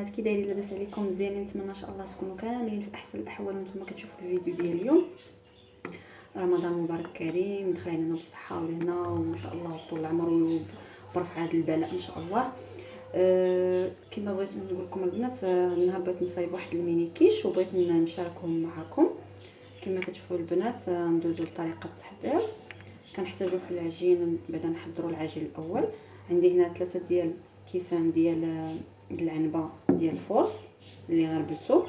البنات، كي دايرين؟ لاباس عليكم؟ مزيانين؟ نتمنى ان شاء الله تكونوا كاملين في احسن الاحوال وانتم كتشوفوا الفيديو ديال اليوم. رمضان مبارك كريم، دخل علينا بالصحه والهنا وان شاء الله طول العمر وبرفع هذا البلاء ان شاء الله. كما بغيت نقول لكم البنات، النهار بغيت نصايب واحد الميني كيش وبغيت نشاركهم معكم. كما كتشوفوا البنات ندوزو لطريقه التحضير. كنحتاجو في العجين، بعدا نحضروا العجين الاول. عندي هنا 3 ديال كيسان ديال العنبه ديال الفورس اللي غربلتو.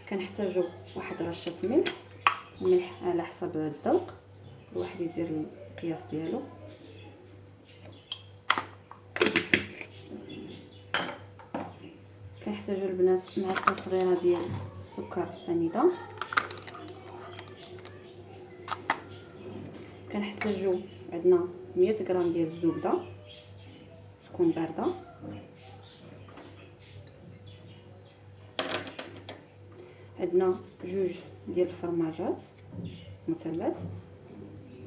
كنحتاجو واحد رشه ملح على حسب الذوق، الواحد يدير القياس ديالو. كنحتاجو البنات معلقه صغيره ديال السكر سنيده. كنحتاجو عندنا 100 غرام ديال الزبده تكون بارده. عندنا 2 ديال الفرماجات مثلث،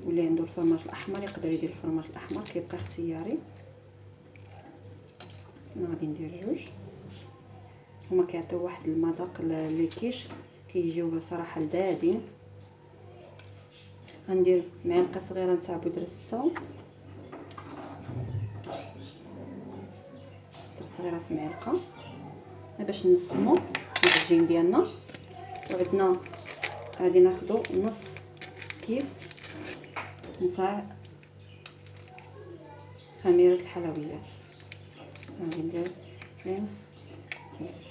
واللي عنده الفرماج الاحمر يقدر يدير الفرماج الاحمر، كيبقى اختياري. انا غادي ندير 2، هما كيعطيو واحد المذاق للكيش، كيجيو بصراحه لذاذين. غندير معلقه صغيره نتاع بودره الثوم، صغيره معلقه باش نسمو العجين ديالنا. وعندنا غادي ناخذ نص كيس نتاع خميره الحلويات، غادي ندير نص كيس.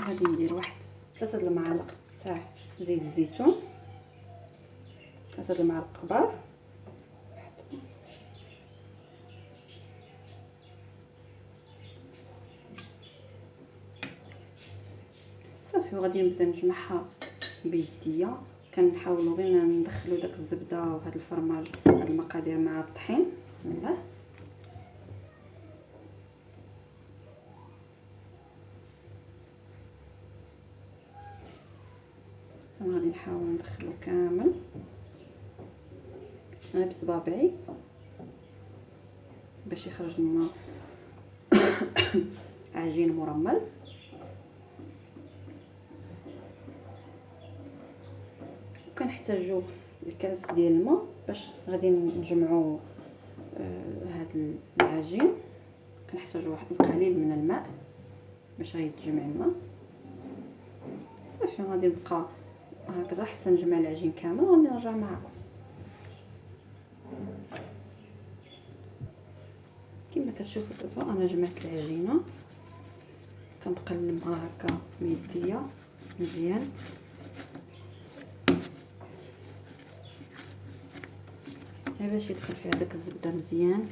غادي ندير واحد 3 المعالق تاع زيت الزيتون، 3 المعالق كبار. صافي، وغادي نبدا نجمعها بيديا. كنحاولوا غير ندخلوا داك الزبده وهذا الفرماج، هاد المقادير مع الطحين. بسم الله. غادي نحاول ندخلو كامل غير بصبابعي باش يخرج لنا عجين مرمل. وكنحتاجو الكاس ديال الماء باش غادي نجمعو هاد العجين. كنحتاجو واحد القليل من الماء باش غيتجمع لنا. صافي، غادي نبقى هكذا حتى نجمع العجين كامل وغادي نرجع معكم. كما كتشوفوا دابا انا جمعت العجينه، كنبقى نلمها هكا بيديا مزيان. باش يدخل فيها داك الزبده مزيان،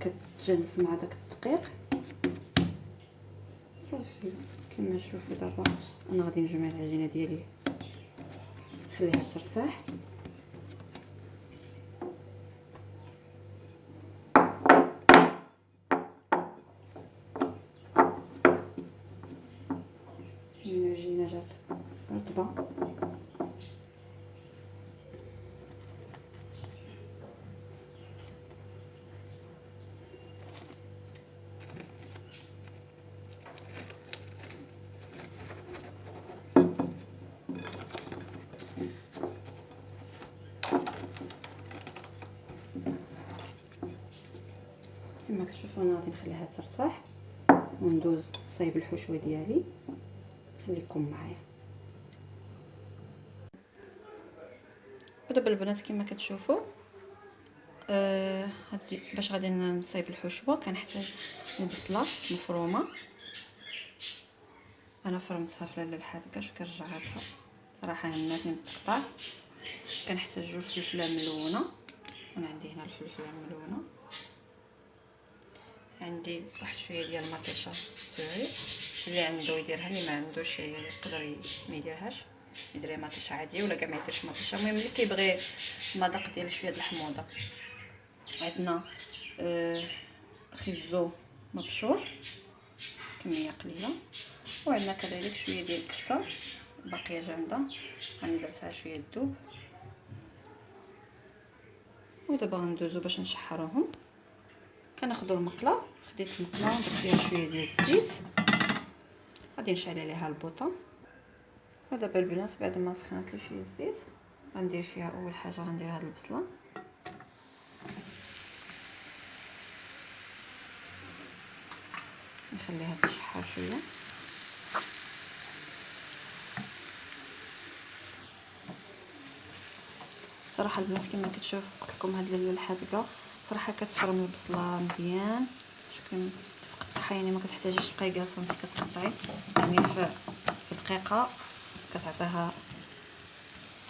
كتجانس مع داك الدقيق. صافي كما تشوفوا دابا انا غادي نجمع العجينه ديالي، نخليها ترتاح. العجينه جات رطبه، كما كتشوفوا انا غادي نخليها ترتاح وندوز صايب الحشوه ديالي. خليكم معايا. ودابا البنات كما كتشوفوا باش غادي نصايب الحشوه كنحتاج البصله مفرومه. انا فرمتها في الحادقه كنرجعاتها صراحه هناتني متقطع. كنحتاجو الفلفله ملونه، انا عندي هنا الفلفله ملونه. عندي واحد شويه ديال المطيشه سوري، اللي عنده يديرها، اللي ما عندوش يقدر ما يديرهاش، يدير مطيشه عاديه ولا كاع ما يديرش مطيشه. المهم اللي كيبغي المذاق ديال شويه د الحموضه. عندنا خيزو مبشور كميه قليله، وعندنا كذلك شويه ديال الكفته باقيه جامده. راني درتها شويه تذوب، ودابا غندوزو باش نشحروهم. كناخذوا المقله، خديت المقله درت فيها شويه ديال الزيت، غادي نشعل عليها البوطه. ودابا البنات بعد ما سخنات لي شويه الزيت غندير فيها اول حاجه غندير هاد البصله، نخليها تشحر شويه. صراحه البنات كما كتشوف قلت لكم هاد الحادقه صراحه كتفرم البصله مزيان، شكون كتقطعها يعني ما كتحتاجيش تبقاي جالسه وانت كتقطعي، يعني في دقيقه كتعطيها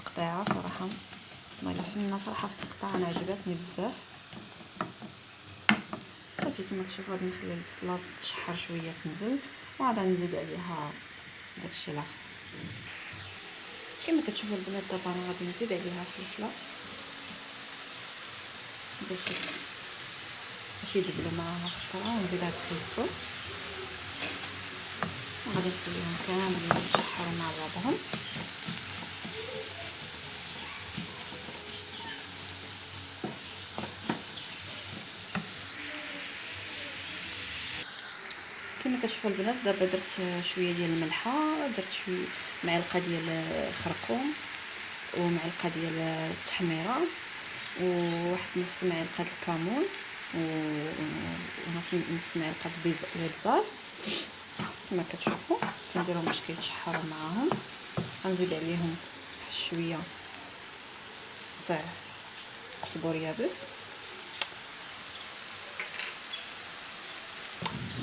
تقطيعه. صراحه والله فنه صراحه في التقطاع، انا عجبتني بزاف. صافي كما كتشوفوا غادي نخلي البصله تشحر شويه تنزل، وعاد نزيد عليها داكشي الاخر. كما كتشوفوا البنات دابا انا غادي نزيد عليها الفلفله باش يدبلوا معاها في الطرا، ونزيد هاد الفلفل وغادي نخليهم كاملين يتشحروا مع بعضهم. كما كتشوفوا البنات دابا درت شويه ديال الملحه، درت شويه معلقه ديال الخرقوم، ومعلقه ديال التحميره، وواحد نص معلقه الكمون، ونص معلقه البزار. كما كتشوفوا كنديرهم باش كيتشحروا معاهم. غنزيد عليهم شويه تاع قزبر يابس،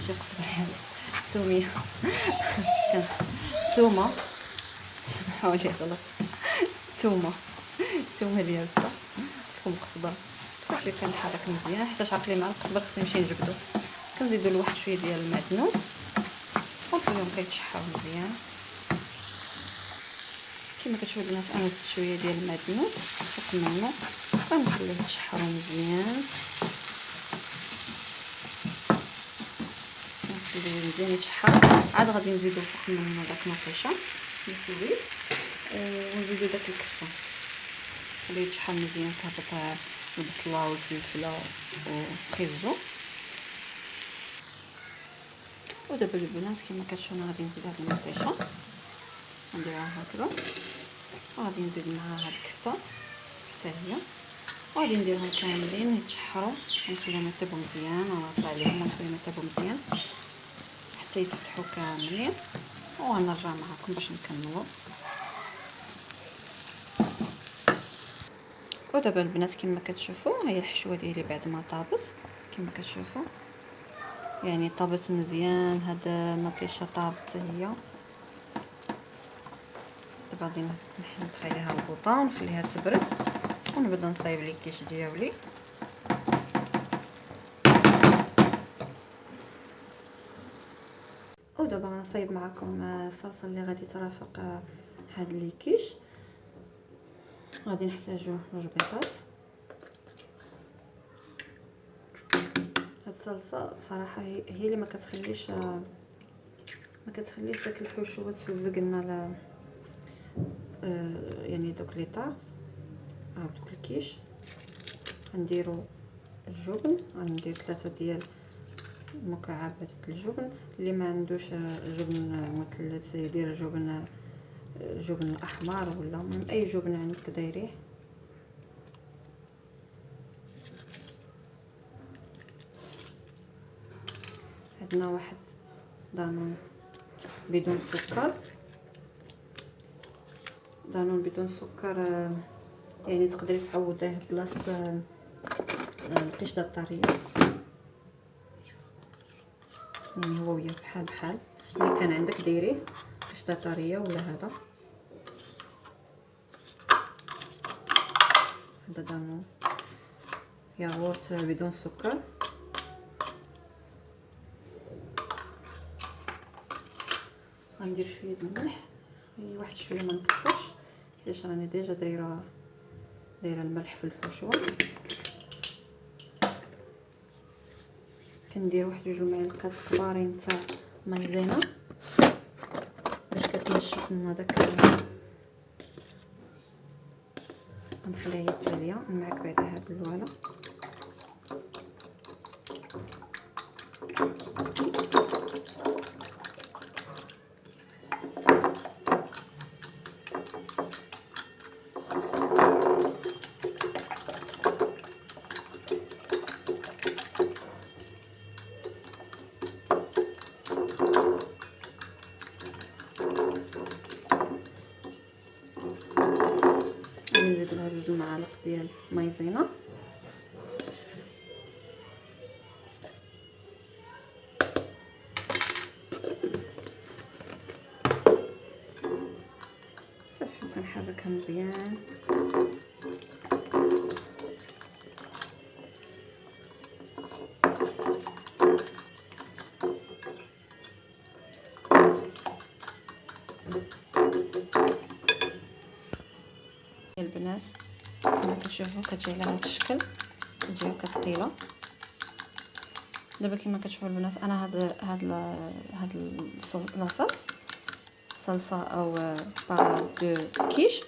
شي قزبر يابس ثوميه ثومه، سمحولي غلط، ثومه اليابسه ثم قزبر. صافي كنحرك مزيان حيت عقلي مع القزبر خصني نمشي نجبدو. كنزيدو لواحد شويه ديال المعدنوس ونخليهم كيتشحروا مزيان. كما كتشوفوا البنات انا زدت شويه ديال المعدنوس فوق منه، غنخليه يتشحروا مزيان، نخليه مزيان يتشحر. عاد غادي نزيدو فوق منه داك المطيشه الزويد، ونزيدو داك الكفته خليه يتشحر مزيان، تهبط البصله والفلفله وخيزو. ودابا البنات كما كتشوفوا غادي نزيد هاد المطيشه نديرها هكذا، وغادي نزيد معاها هاد الكفته حتى هي، وغادي نديرهم كاملين يتشحروا، ونخليهم يطيبوا مزيان ونطلع عليهم ونخليهم يطيبوا مزيان حتى يتفتحوا كاملين، وغنرجع معكم باش نكملوا. ودابا البنات كما كتشوفوا هي الحشوه ديالي بعد ما طابت، كما كتشوفوا يعني طابت مزيان. هاد المطيشه طابت حتى هي. دابا غادي نطفي عليها البوطه ونخليها تبرد، ونبدا نصايب لي الكيش ديالي. ودابا غنصايب معكم الصلصه اللي غادي ترافق هاد لي كيش. غادي نحتاجو 2 بيضات. هاد الصلصه صراحه هي اللي ما كتخليش داك الحشوه تفزق لنا يعني دوك لي طارط دوك الكيش. غنديرو الجبن، غندير 3 ديال مكعبات الجبن. اللي ما عندوش جبن مثلث يدير جبن الاحمر ولا من اي جبن عندك دايريه. عندنا واحد دانون بدون سكر، دانون بدون سكر يعني تقدري تعوضيه بلاصه القشطه الطريه، يعني هو وياه بحال اللي كان عندك ديريه قشطه طريه ولا هذا دانون ياغورت بدون سكر. غندير شويه الملح، واحد شويه ما نكثرش حيت راني ديجا دايره الملح في الحشوه. كندير واحد 2 معالق كبارين تاع مايزينا باش كتنشف غنستنى داك غنخليها هي التاليه معاك بعدا هاد الوالا. نزيد لها 2 معالق ديال مايزينا. صافي كنحركها مزيان. البنات كما كتشوفوا كتجي على هذا الشكل، كتجي هكا ثقيله. دابا كما كتشوفوا البنات انا هاد لاصاط صلصه او با دو كيش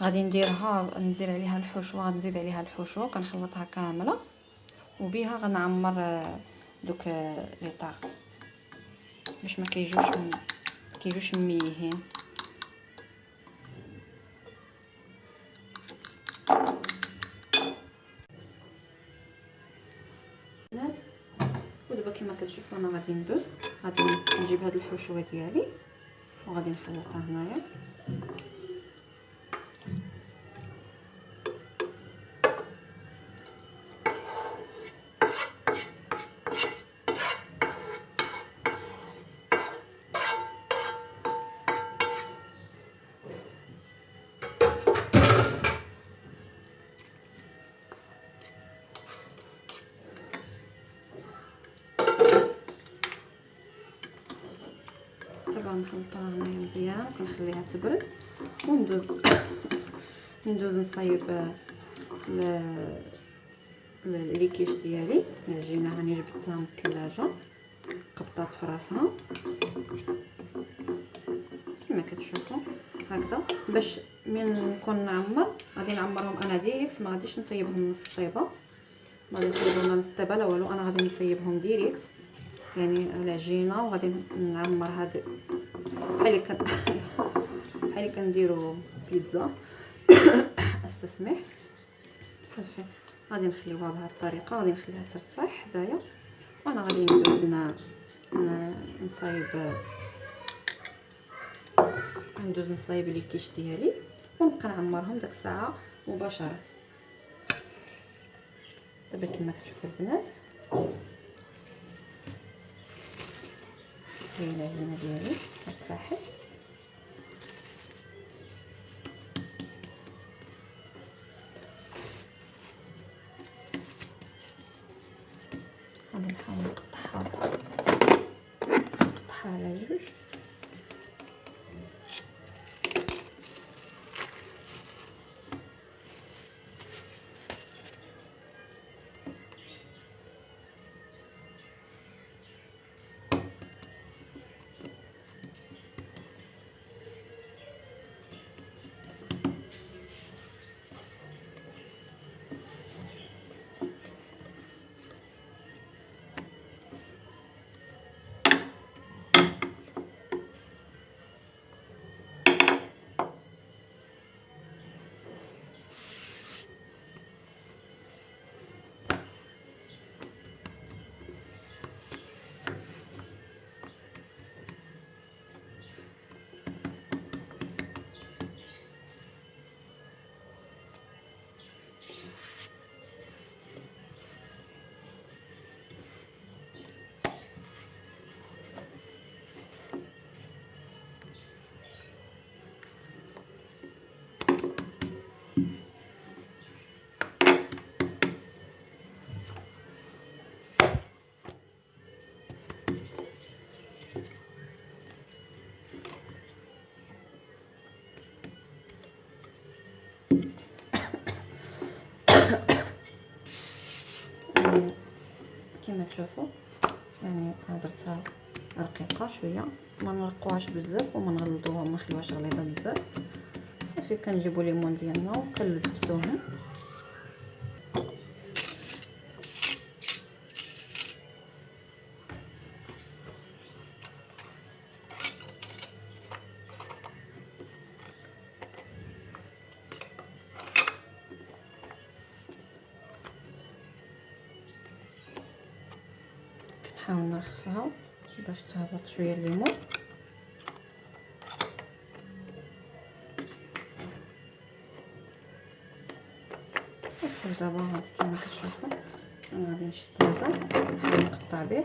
غادي نديرها، ندير عليها الحشوه، غنزيد عليها الحشوه كنخلطها كامله وبها غنعمر دوك لي طارط باش ما كيجوش مميهين. ودابا كما كتشوفوا انا غادي نجيب هاد الحشوه ديالي وغادي نخلطها هنايا. طبعا نخلطها هنايا مزيان وكنخليها تبرد وندوز نصايب لي كيش ديالي. العجينه راني جبتها من الثلاجه قبطات في راسها كما كتشوفوا هكذا، باش من نكون نعمر غادي نعمرهم انا ديريكت، ما غاديش نطيبهم نص طيبه، ما غادي نطيبهم نص طيبه لا والو، انا غادي نطيبهم ديريكت يعني العجينه وغادي نعمر هاد بحال اللي كنديروا بيتزا. استسمح. صافي غادي نخليوها بهذه الطريقه، غادي نخليها ترتاح حدايا وانا غادي ندوز نصايب لي كيش ديالي ونبقى نعمرهم ديك الساعه مباشره. دابا كما كتشوفوا البنات هي العجينه ديالي ارتاحت. غادي نحاول نقطعها على جوج. كما تشوفوا يعني درتها رقيقه شويه، ما نرقوهاش بزاف وما نغلظوها، ما نخلوهاش غليظه بزاف. صافي كنجيبوا ليمون ديالنا وكنلبسوهم. نحاول نرخصها باش تهبط شويه الليمون. صافي دابا هاد كيما كتشوفوا انا غادي نشد هذا نحاول نقطع به.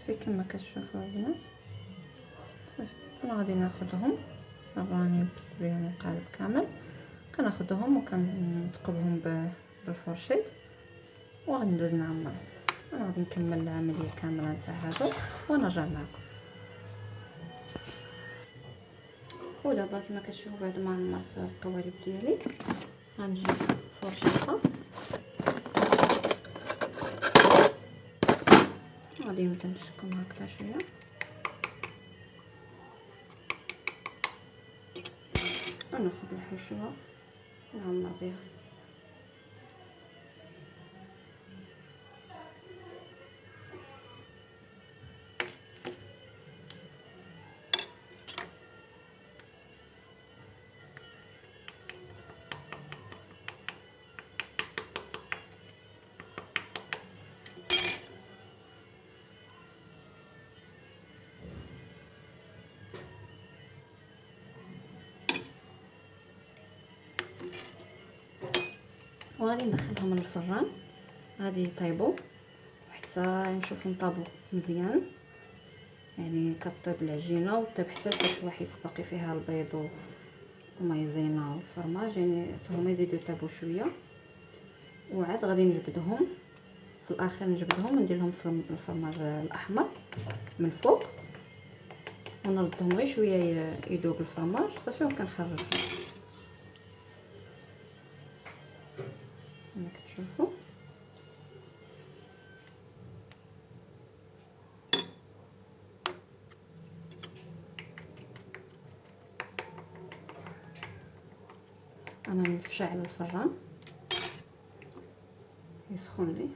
صافي كما كتشوفوا البنات، صافي انا غادي ناخذهم. دابا راني لبست بهم القالب كامل، كناخذهم وكنثقبهم بالفرشيط وغندوز نعمر. انا غادي نكمل العمليه كامله نتاع هذا ونرجع معكم. ودابا كما كتشوفوا بعد ما عمرت القوالب ديالي غنجيب فرشيطه غادي نبدا نشكم هكذا شويه، وناخذ الحشوه نعمر بها. وغادي ندخلهم للفران، غادي يطيبوا حتى نشوفهم طابوا مزيان، يعني كطيب العجينه وطيب حتى شي واحد باقي فيها البيض ومايزينا والفرماج، يعني حتى هما يزيدوا يطيبوا شويه. وعاد غادي نجبدهم في الاخر، نجبدهم وندير لهم الفرماج الاحمر من فوق ونردهم غير شويه يذوب الفرماج صافي وكنخرجهم كما كتشوفوا. انا نفشع الفران يسخن لي.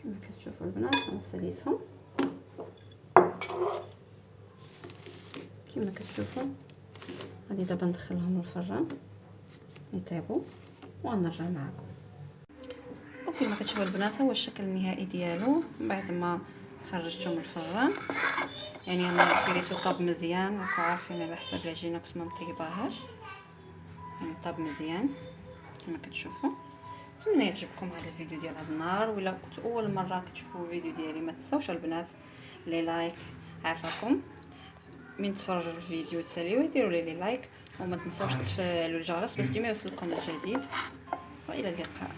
كما كتشوفوا البنات انا ساليتهم كما كتشوفوا. غادي دابا ندخلهم الفران يطيبوا وغنرجع معكم. وكما كتشوفوا البنات ها هو الشكل النهائي ديالو بعد ما خرجتهم من الفران. يعني انا خليته طاب مزيان، راكم عارفين على حساب العجينه كنت ما مطيباهاش، يعني طاب مزيان كما كتشوفوا. نتمنى يعجبكم هذا الفيديو ديال هذا النهار، ولا كنت اول مره كتشوفوا الفيديو ديالي ما تنساوش البنات لي لايك عافاكم من تفرجوا في الفيديو تساليو ديروا لي لايك، وما تنساوش تفعلوا الجرس باش ديما يوصلكم الجديد. والى اللقاء.